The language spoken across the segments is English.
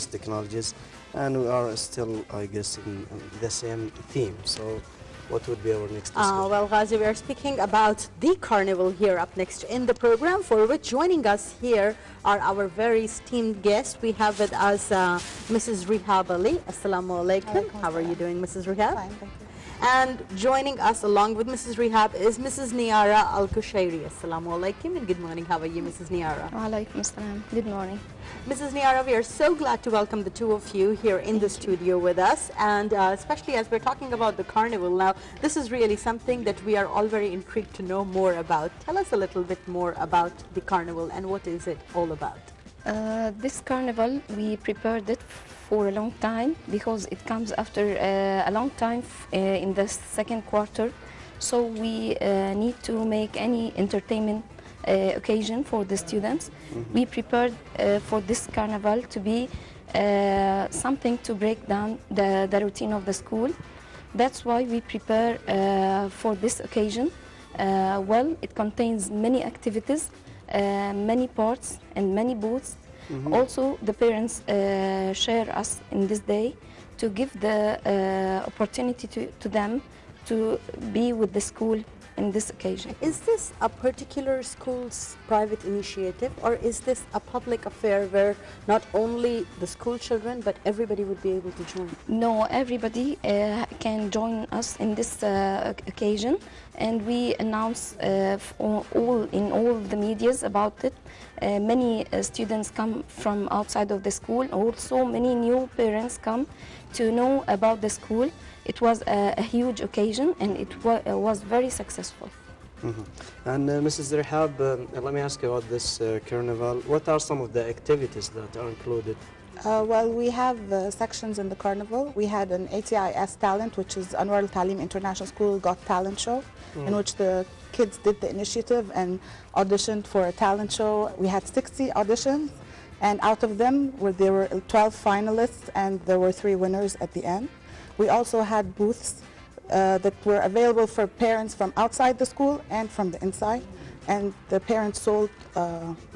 technologies, and we are still, I guess, in the same theme. So what would be our next discussion? Well, Ghazi, we are speaking about the carnival here up next in the program, for which joining us here are our very esteemed guests. We have with us Mrs. Rihab Ali. Assalamu alaikum. How are you doing, Mrs. Rihab? Fine, thank you. And joining us along with Mrs. Rihab is Mrs. Niara Al-Kushairi. Assalamu alaikum and good morning. How are you, Mrs. Niara? Wa alaikum assalam. Good morning. Mrs. Niara, we are so glad to welcome the two of you here in the studio with us, and especially as we're talking about the carnival now, this is really something that we are all very intrigued to know more about. Tell us a little bit more about the carnival and what is it all about? This carnival, we prepared it for a long time because it comes after a long time in the second quarter. So we need to make any entertainment occasion for the students. We prepared for this carnival to be something to break down the routine of the school. That's why we prepare for this occasion. Well, it contains many activities, many parts and many booths. Also, the parents share us in this day to give the opportunity to them to be with the school in this occasion. Is this a particular school's private initiative, or is this a public affair where not only the school children but everybody would be able to join? No, everybody can join us in this occasion, and we announce in all the medias about it. Many students come from outside of the school. Also, many new parents come to know about the school. It was a huge occasion, and it was very successful. And Mrs. Rihab, let me ask you about this carnival. What are some of the activities that are included? Well, we have sections in the carnival. We had an ATIS talent, which is Anwar التعليم International School Got Talent Show, in which the kids did the initiative and auditioned for a talent show. We had 60 auditions, and out of them there were 12 finalists, and there were 3 winners at the end. We also had booths that were available for parents from outside the school and from the inside, and the parents sold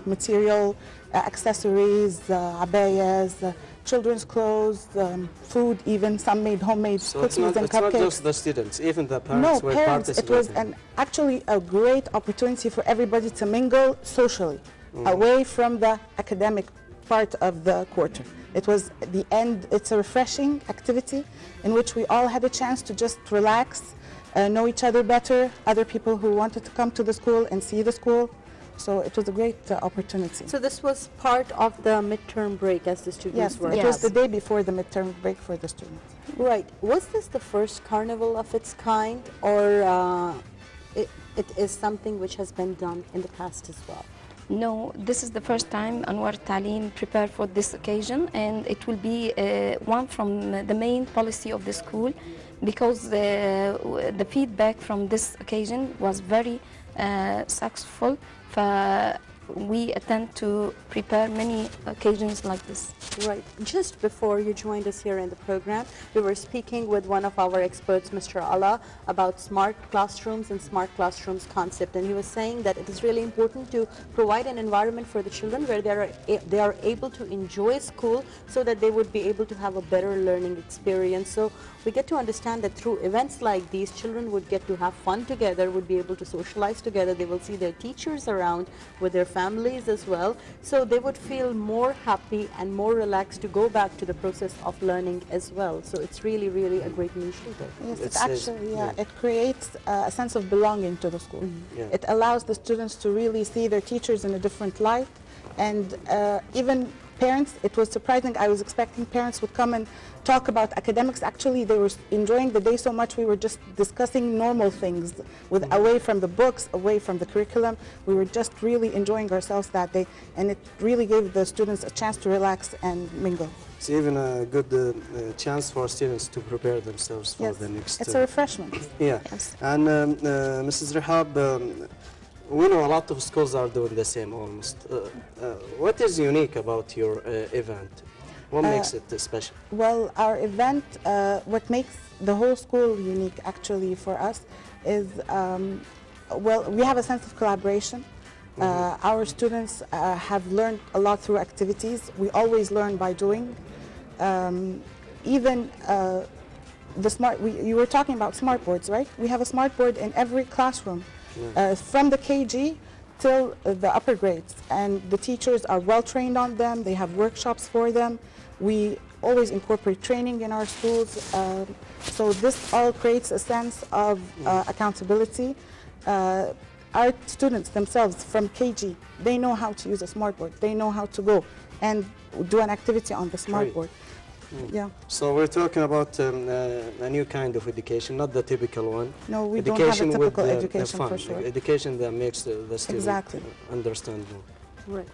material, accessories, abayas, children's clothes, food even. Some made homemade cookies and cupcakes. It's not just the students, even the parents were participating. It was actually a great opportunity for everybody to mingle socially, away from the academic part of the quarter. It was the end. It's a refreshing activity in which we all had a chance to just relax, know each other better, other people who wanted to come to the school and see the school. So it was a great opportunity. So this was part of the midterm break as the students were? Yes, it was the day before the midterm break for the students. Right. Was this the first carnival of its kind, or it is something which has been done in the past as well? No, this is the first time Anwar Talim prepared for this occasion, and it will be one from the main policy of the school, because the feedback from this occasion was very successful. We attempt to prepare many occasions like this. Right. Just before you joined us here in the program, we were speaking with one of our experts, Mr. Allah, about smart classrooms and smart classrooms concept, and he was saying that it is really important to provide an environment for the children where they are able to enjoy school, so that they would be able to have a better learning experience. So we get to understand that through events like these, children would get to have fun together, would be able to socialize together. They will see their teachers around with their families as well, so they would feel more happy and more relaxed to go back to the process of learning as well. So it's really, really a great initiative. Yes, it actually, it creates a sense of belonging to the school. It allows the students to really see their teachers in a different light, and even parents, it was surprising. I was expecting parents would come and talk about academics. Actually, they were enjoying the day so much. We were just discussing normal things away from the books, away from the curriculum. We were just really enjoying ourselves that day, and it really gave the students a chance to relax and mingle. It's even a good chance for students to prepare themselves for the next... It's a refreshment. Yeah. Yes. And Mrs. Rihab, we know a lot of schools are doing the same almost. What is unique about your event? What makes it special? Well, our event, what makes the whole school unique actually for us is, well, we have a sense of collaboration. Our students have learned a lot through activities. We always learn by doing. Even you were talking about smart boards, right? We have a smart board in every classroom, from the KG till the upper grades, and the teachers are well trained on them. They have workshops for them. We always incorporate training in our schools, so this all creates a sense of accountability. Our students themselves from KG, they know how to use a smart board. They know how to go and do an activity on the smart board. Yeah. So we're talking about a new kind of education, not the typical one. No, we don't have a typical education for sure. Education that makes the student understand more. Right.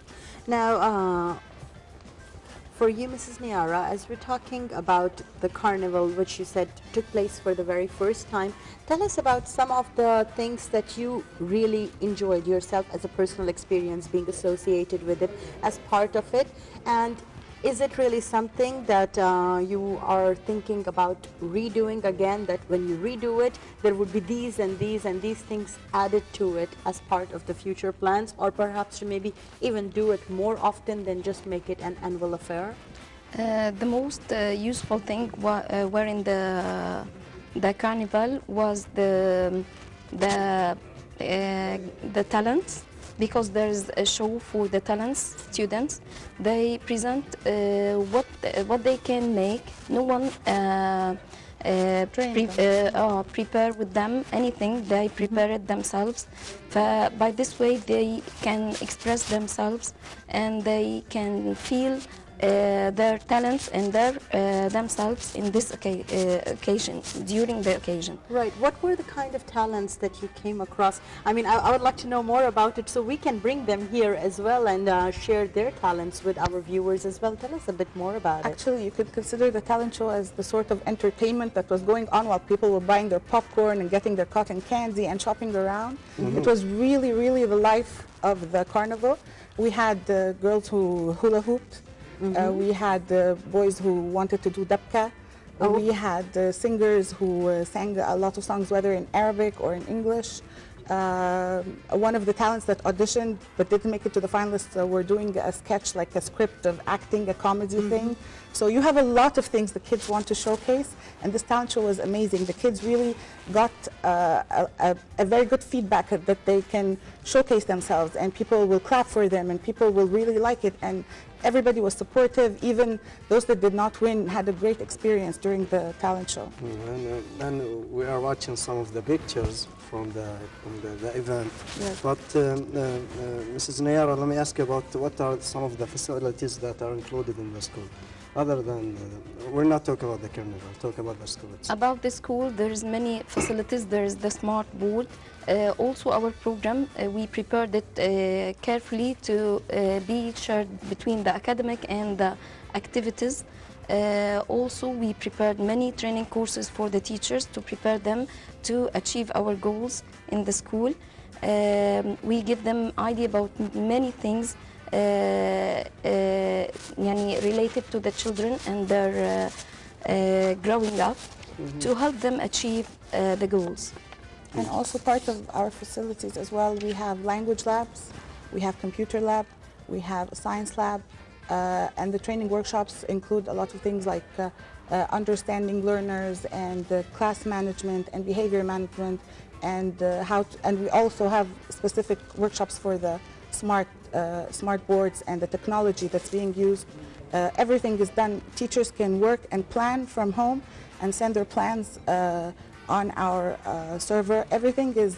Now, for you, Mrs. Niara, as we're talking about the carnival, which you said took place for the very first time, tell us about some of the things that you really enjoyed yourself as a personal experience being associated with it as part of it. And is it really something that you are thinking about redoing again, that when you redo it, there would be these and these and these things added to it as part of the future plans, or perhaps you maybe even do it more often than just make it an annual affair? The most useful thing were in the carnival was the talents, because there's a show for the talents students. They present what they can make. No one prepare with them anything. They prepare it themselves. By this way, they can express themselves and they can feel their talents and themselves in this occasion, during the occasion. Right. What were the kind of talents that you came across? I mean, I would like to know more about it so we can bring them here as well and share their talents with our viewers as well. Tell us a bit more about it. Actually, you could consider the talent show as the sort of entertainment that was going on while people were buying their popcorn and getting their cotton candy and shopping around. It was really, really the life of the carnival. We had girls who hula hooped. We had boys who wanted to do dabka. We had singers who sang a lot of songs, whether in Arabic or in English. One of the talents that auditioned but didn't make it to the finalists were doing a sketch, like a script of acting, a comedy thing. So you have a lot of things the kids want to showcase, and this talent show was amazing. The kids really got a very good feedback that they can showcase themselves, and people will clap for them, and people will really like it. And everybody was supportive. Even those that did not win had a great experience during the talent show. And we are watching some of the pictures from the event. Yes. But Mrs. Niara, let me ask you about what are some of the facilities that are included in the school, other than we're not talking about the carnival, talking about the school itself. About the school, there's many facilities. There's the smart board. Also, our program, we prepared it carefully to be shared between the academic and the activities. Also, we prepared many training courses for the teachers to prepare them to achieve our goals in the school. We give them idea about many things related to the children and their growing up, to help them achieve the goals. And also part of our facilities as well, we have language labs, we have computer lab, we have a science lab, and the training workshops include a lot of things like understanding learners and class management and behavior management, and and we also have specific workshops for the smart boards and the technology that's being used. Everything is done. Teachers can work and plan from home and send their plans on our server. Everything is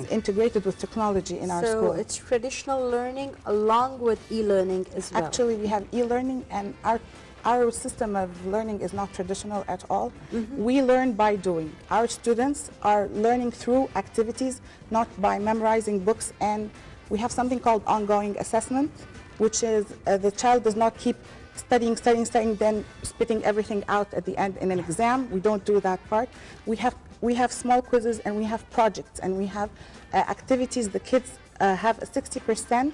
integrated with technology in our school. So it's traditional learning along with e-learning as well. Actually, we have e-learning, and our system of learning is not traditional at all. We learn by doing. Our students are learning through activities, not by memorizing books. And we have something called ongoing assessment, which is the child does not keep studying, then spitting everything out at the end in an exam. We don't do that part. We have small quizzes, and we have projects, and we have activities. The kids have 60%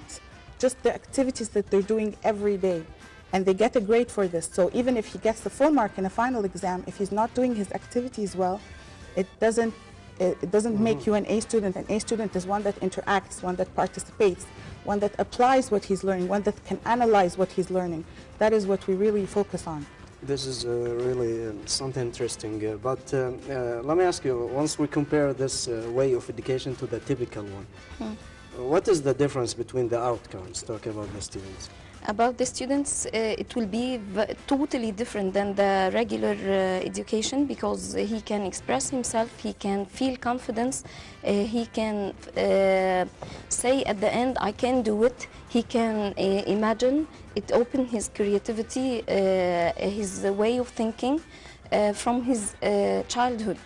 just the activities that they're doing every day, and they get a grade for this. So even if he gets the full mark in a final exam, if he's not doing his activities well, it doesn't It doesn't make you an A student. An A student is one that interacts, one that participates, one that applies what he's learning, one that can analyze what he's learning. That is what we really focus on. This is really something interesting. But let me ask you, once we compare this way of education to the typical one, what is the difference between the outcomes, talking about the students? About the students, it will be totally different than the regular education, because he can express himself, he can feel confidence, he can say at the end, I can do it, he can imagine, it opens his creativity, his way of thinking from his childhood.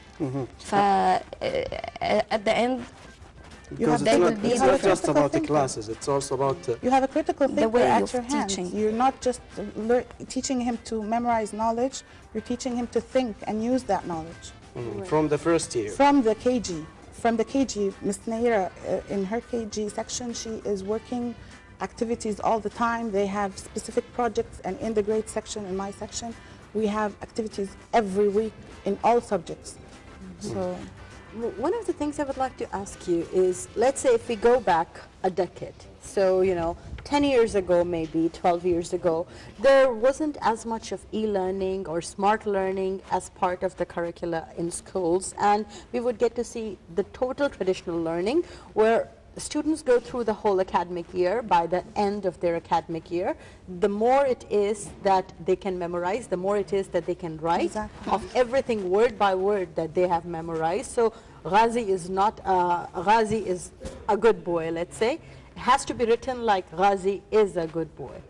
At the end, because it's not just about the classes, it's also about... you have a critical thinker at your hands. Teaching. You're not just teaching him to memorize knowledge, you're teaching him to think and use that knowledge. From the first year? From the KG. From the KG, Ms. Naira, in her KG section, she is working activities all the time. They have specific projects, and in the grade section, in my section, we have activities every week in all subjects. So... One of the things I would like to ask you is, let's say if we go back a decade, so, 10 years ago, maybe 12 years ago, there wasn't as much of e-learning or smart learning as part of the curricula in schools, and we would get to see the total traditional learning where students go through the whole academic year. By the end of their academic year, the more it is that they can memorize, the more it is that they can write of everything word by word that they have memorized. So Ghazi is not, Ghazi is a good boy, let's say. It has to be written like Ghazi is a good boy.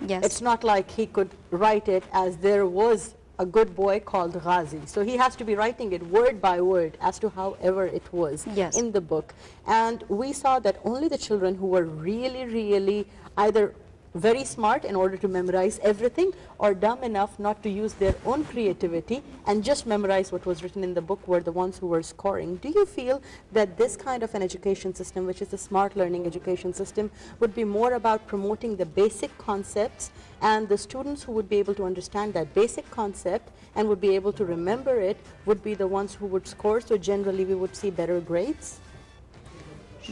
yes. It's not like he could write it as there was a good boy called Ghazi. So he has to be writing it word by word as to however it was in the book. And we saw that only the children who were really, really either very smart in order to memorize everything, or dumb enough not to use their own creativity and just memorize what was written in the book, were the ones who were scoring. Do you feel that this kind of an education system, which is a smart learning education system, would be more about promoting the basic concepts, and the students who would be able to understand that basic concept and would be able to remember it would be the ones who would score, so generally we would see better grades?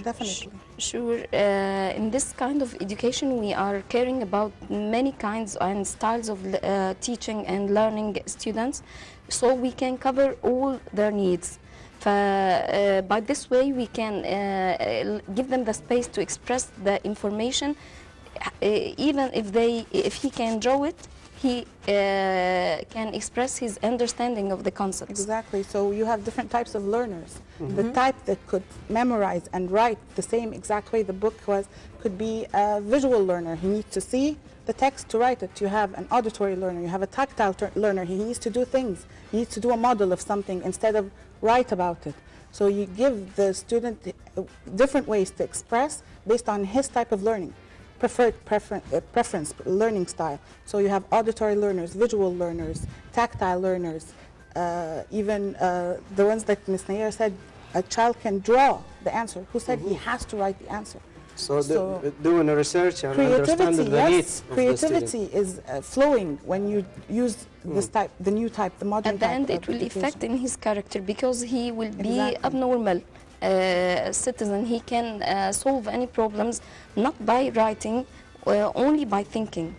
Definitely. Sure. In this kind of education, we are caring about many kinds and styles of teaching and learning students, so we can cover all their needs. By this way, we can give them the space to express the information, even if he can draw it, he can express his understanding of the concepts. Exactly. So you have different types of learners. The type that could memorize and write the same exact way the book was could be a visual learner. He needs to see the text to write it. You have an auditory learner. You have a tactile learner. He needs to do things. He needs to do a model of something instead of write about it. So you give the student different ways to express based on his type of learning. Preference, learning style. So you have auditory learners, visual learners, tactile learners, even the ones that Ms. Nair said, a child can draw the answer. Who said he has to write the answer? So doing a research and understanding the needs of creativity is flowing when you use this type, the new type, the modern type. At the end, it will affect in his character, because he will be abnormal citizen. He can solve any problems not by writing, only by thinking.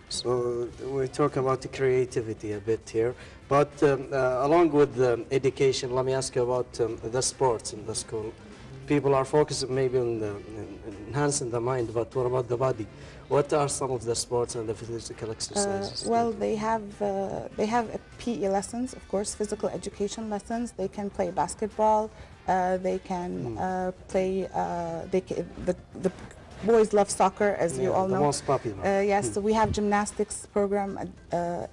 So we talk about the creativity a bit here, but along with the education, let me ask you about the sports in the school. People are focusing maybe on enhancing the mind, but what about the body? What are some of the sports and the physical exercises? Well, they have PE lessons, of course, physical education lessons. They can play basketball. They can play. The boys love soccer, as you all know. The most popular. Yes, so we have gymnastics program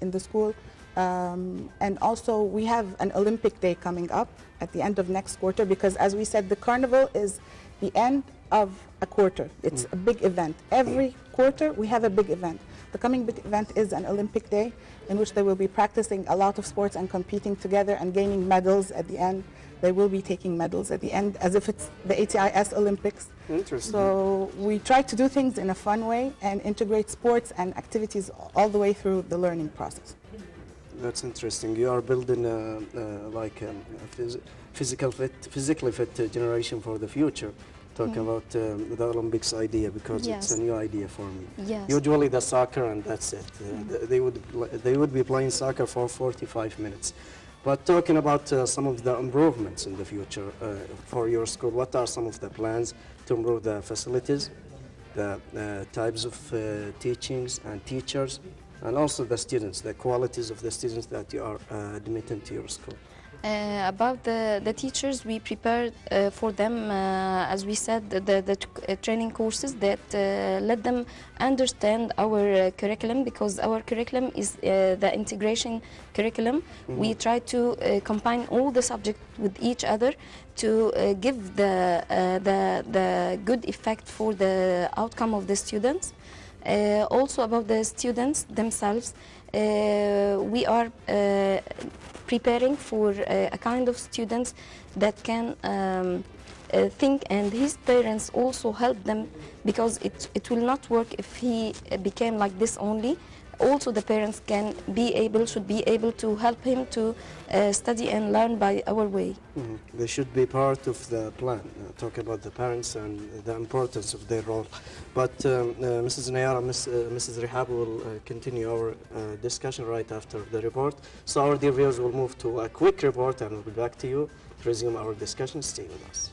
in the school. And also we have an Olympic Day coming up at the end of next quarter, because as we said, the carnival is the end of a quarter. It's a big event. Every quarter we have a big event. The coming big event is an Olympic Day, in which they will be practicing a lot of sports and competing together and gaining medals at the end. They will be taking medals at the end, as if it's the ATIS Olympics. Interesting. So we try to do things in a fun way and integrate sports and activities all the way through the learning process. That's interesting. You are building like a physically fit generation for the future. Talking about the Olympics idea, because it's a new idea for me. Yes. Usually the soccer and that's it. They would be playing soccer for 45 minutes. But talking about some of the improvements in the future for your school, what are some of the plans to improve the facilities, the types of teachings and teachers, and also the students, the qualities of the students that you are admitting to your school? About the teachers, we prepared for them, as we said, the training courses that let them understand our curriculum, because our curriculum is the integration curriculum. We try to combine all the subjects with each other to give the good effect for the outcome of the students. Also about the students themselves, we are preparing for a kind of students that can think, and his parents also help them, because it will not work if he became like this only. Also the parents should be able to help him to study and learn by our way. They should be part of the plan. Talk about the parents and the importance of their role. But Mrs. Nayara, Mrs. Rihab will continue our discussion right after the report. So our dear viewers will move to a quick report and we'll be back to you to resume our discussion. Stay with us.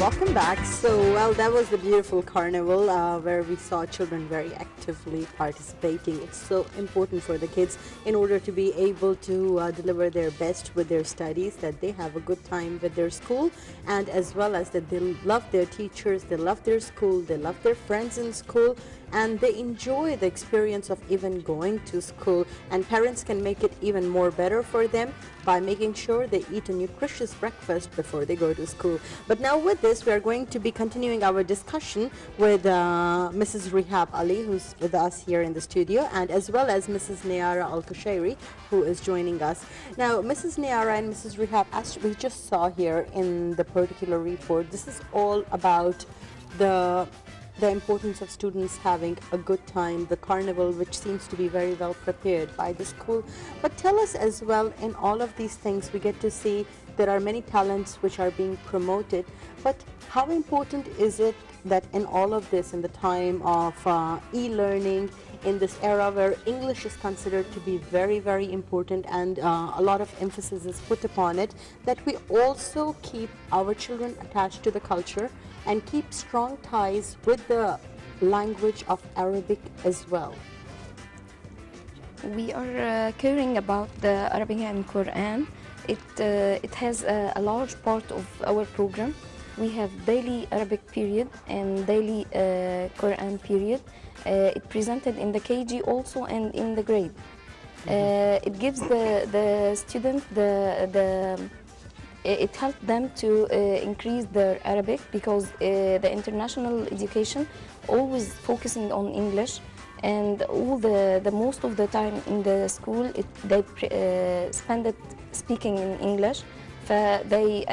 welcome back. So, well, that was the beautiful carnival where we saw children very actively participating. It's so important for the kids in order to be able to deliver their best with their studies, that they have a good time with their school, and as well as that they love their teachers, they love their school, they love their friends in school, and they enjoy the experience of even going to school. And parents can make it even more better for them by making sure they eat a nutritious breakfast before they go to school. But now with this, we are going to be continuing our discussion with Mrs. Rehab Ali, who's with us here in the studio, and as well as Mrs. Niara Al-Kushairi, who is joining us. Now, Mrs. Niara and Mrs. Rehab, as we just saw here in the particular report, this is all about the importance of students having a good time, the carnival, which seems to be very well prepared by the school. But tell us as well, in all of these things, we get to see there are many talents which are being promoted. But how important is it that in all of this, in the time of e-learning, in this era where English is considered to be very, very important and a lot of emphasis is put upon it, that we also keep our children attached to the culture and keep strong ties with the language of Arabic as well? We are caring about the Arabic and Quran. It has a large part of our program. We have daily Arabic period and daily Quran period. It presented in the KG also and in the grade. It gives the student it helped them to increase their Arabic, because the international education always focusing on English, and all the most of the time in the school they spend it speaking in English. They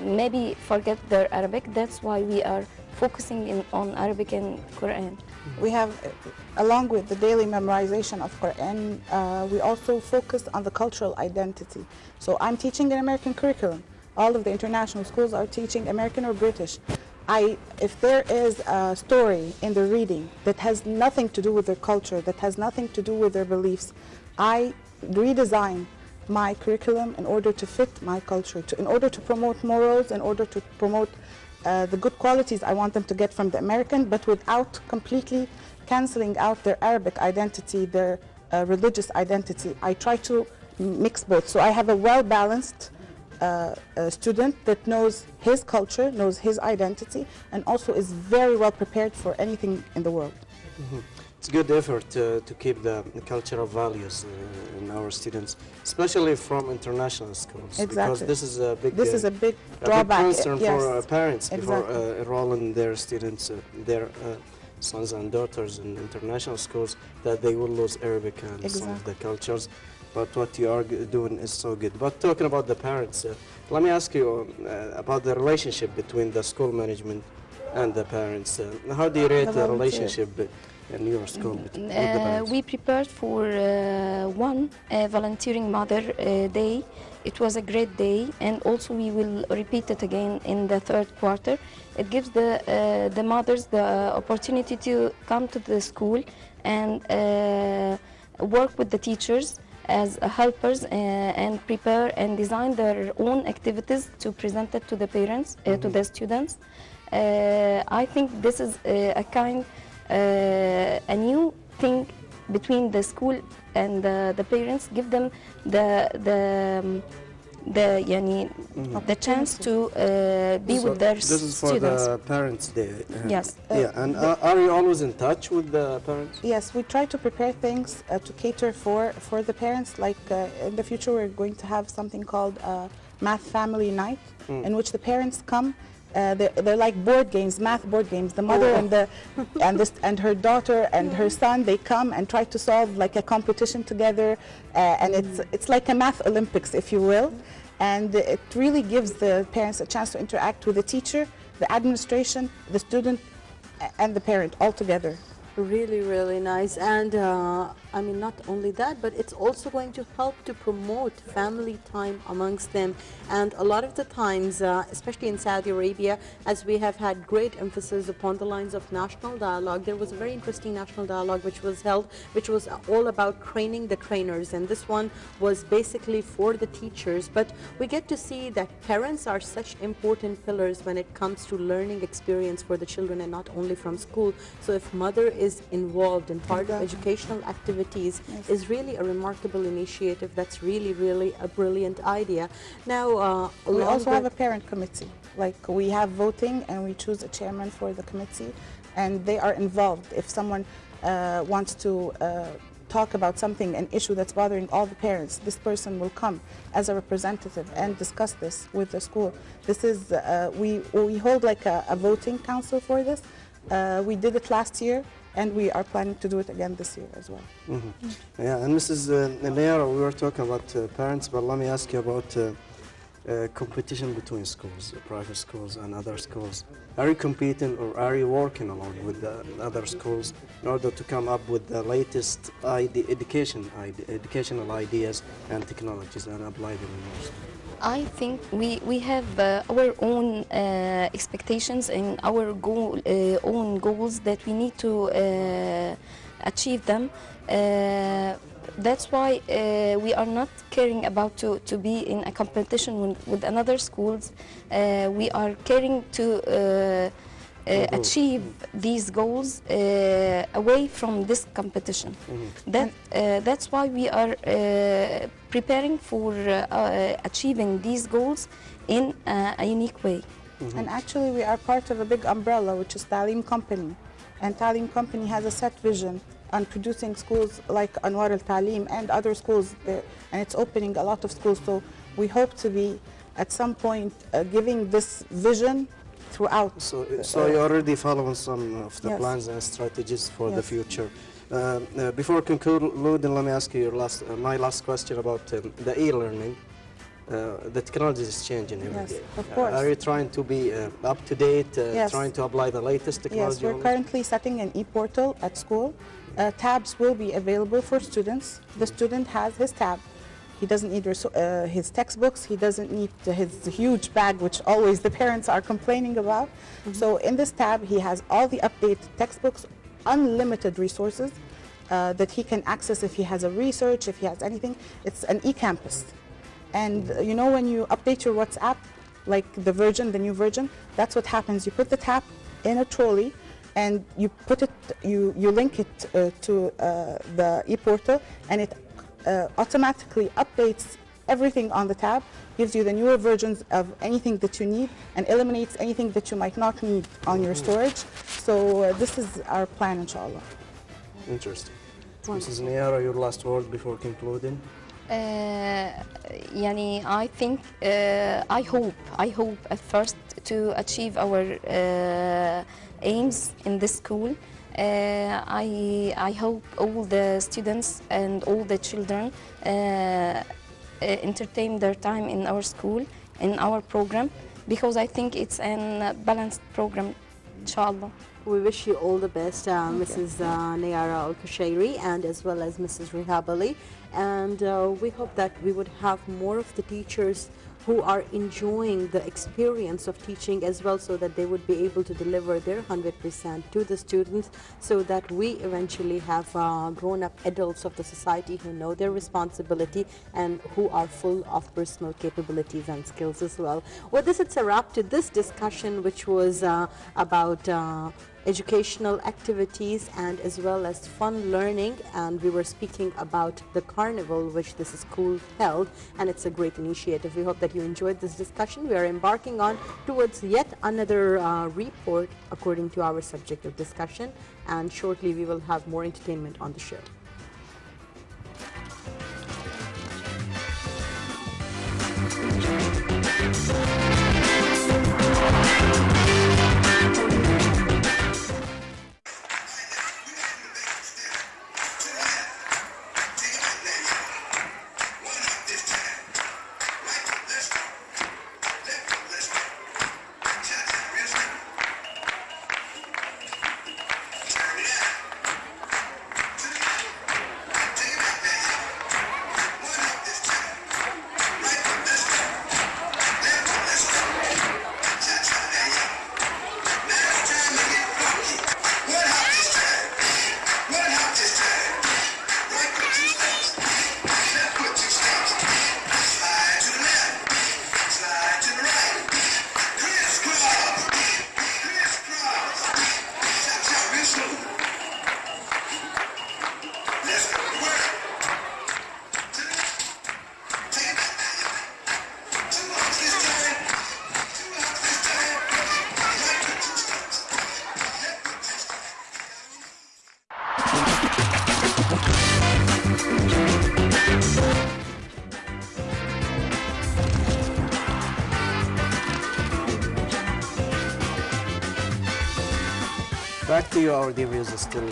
maybe forget their Arabic. That's why we are focusing on Arabic and Quran. We have, along with the daily memorization of Quran, we also focus on the cultural identity. So I'm teaching an American curriculum. All of the international schools are teaching American or British. If there is a story in the reading that has nothing to do with their culture, that has nothing to do with their beliefs, I redesign my curriculum in order to fit my culture, in order to promote morals, in order to promote the good qualities I want them to get from the American, but without completely canceling out their Arabic identity, their religious identity. I try to mix both. So I have a well-balanced student that knows his culture, knows his identity, and also is very well prepared for anything in the world. It's a good effort to keep the cultural values in our students, especially from international schools. Exactly. Because this is a big drawback. Concern Yes. for parents before Exactly. enrolling their students, their sons and daughters in international schools, that they will lose Arabic and some of the cultures. But what you are doing is so good. But talking about the parents, let me ask you about the relationship between the school management and the parents. How do you rate the relationship in your school with the parents? We prepared for one volunteering mother day. It was a great day, and also we will repeat it again in the third quarter. It gives the mothers the opportunity to come to the school and work with the teachers as helpers and prepare and design their own activities to present it to the parents, to the students. I think this is a new thing between the school and the parents. Give them the chance to be with their students. This is for the Parents' Day. Yes. Yeah, and are you always in touch with the parents? Yes, we try to prepare things to cater for the parents. Like in the future, we're going to have something called Math Family Night, in which the parents come. They're like board games, math board games. The mother and her daughter and her son, they come and try to solve like a competition together, and it's like a math Olympics, if you will. And it really gives the parents a chance to interact with the teacher, the administration, the student, and the parent all together. Really, really nice. And I mean, not only that, but it's also going to help to promote family time amongst them. And a lot of the times, especially in Saudi Arabia, as we have had great emphasis upon the lines of national dialogue, there was a very interesting national dialogue which was held, which was all about training the trainers. And this one was basically for the teachers. But we get to see that parents are such important pillars when it comes to learning experience for the children, and not only from school. So if mother is involved in part of educational activities, is really a remarkable initiative. That's really, really a brilliant idea. Now, we also have a parent committee. Like, we have voting and we choose a chairman for the committee, and they are involved. If someone wants to talk about something, an issue that's bothering all the parents, this person will come as a representative and discuss this with the school. This is, we hold like a voting council for this. We did it last year, and we are planning to do it again this year as well. Yeah, and Mrs. Nayara, we were talking about parents, but let me ask you about competition between schools, private schools and other schools. Are you competing, or are you working along with the other schools in order to come up with the latest educational ideas and technologies and apply them in your school? I think we have our own expectations and our own goals that we need to achieve them. That's why we are not caring about to be in a competition with another schools. We are caring to achieve these goals away from this competition. That's why we are preparing for achieving these goals in a unique way. And actually, we are part of a big umbrella, which is Talim Company. And Talim Company has a set vision on producing schools like Anwar al-Talim and other schools there, and it's opening a lot of schools. So we hope to be, at some point, giving this vision throughout. So you're already following some of the plans and strategies for the future. Before concluding, let me ask you my last question about the e-learning. The technology is changing every day. Of course. Are you trying to be up to date, trying to apply the latest technology? Yes, we're currently setting an e-portal at school. Tabs will be available for students. The student has his tab. He doesn't need his textbooks. He doesn't need his huge bag, which always the parents are complaining about. So in this tab, he has all the updated textbooks, unlimited resources that he can access if he has a research, if he has anything. It's an e-campus. And you know, when you update your WhatsApp, like the new version, that's what happens. You put the tab in a trolley, and you put it, you link it to the e-portal, and it automatically updates everything on the tab, gives you the newer versions of anything that you need, and eliminates anything that you might not need on your storage. So this is our plan, inshallah. Interesting. Mrs. Nayara, your last word before concluding? يعني I think I hope at first to achieve our aims in this school. I hope all the students and all the children entertain their time in our school, in our program, because I think it's a balanced program, inshallah. We wish you all the best, Mrs. Nayara Al-Kushairi, and as well as Mrs. Rihab Ali. And we hope that we would have more of the teachers who are enjoying the experience of teaching as well, so that they would be able to deliver their 100% to the students, so that we eventually have grown-up adults of the society who know their responsibility and who are full of personal capabilities and skills as well. With this, it's a wrap to this discussion, which was about educational activities and as well as fun learning, and we were speaking about the carnival which this school held, and it's a great initiative. We hope that you enjoyed this discussion. We are embarking on towards yet another report according to our subject of discussion, and shortly we will have more entertainment on the show. Back to you, our dear viewers, still